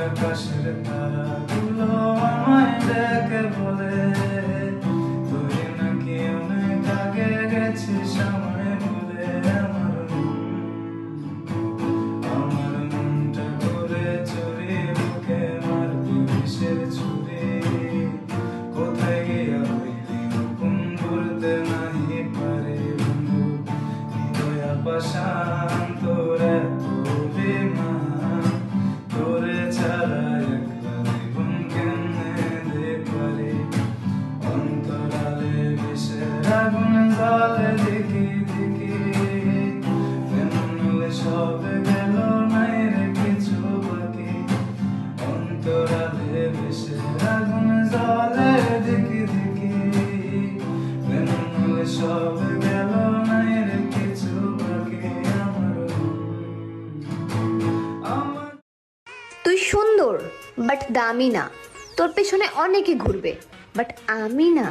আকাশের তারাগুলো আমায় ডেকে বলে তুই নাকি অনেক আগে গেছিস আমায় ভুলে। আমার মনটা করে চুরি বুকে মারবি বিষের ছুরি। কোথায় গিয়া হইলি হুকুম করতে নাহি পারে বন্ধু। হৃদয়া পাষাণ তোর এত অভিমান, তোরে ছাড়া একলা জীবন কেমনে দেখবারে। অন্তরালে বিষের আগুন জ্বলে দেখি দেখি, কেমন হলে সব গেল নাই রে কিছু বাকি। অন্তরালে বিষের আগুন জ্বলে দেখি দেখি, কেমন হলে সব গেল নাই রে কিছু বাকি। আমার তুই সুন্দর বাট দামি না, তোর পেছনে অনেকে ঘুরবে বাট আমি না।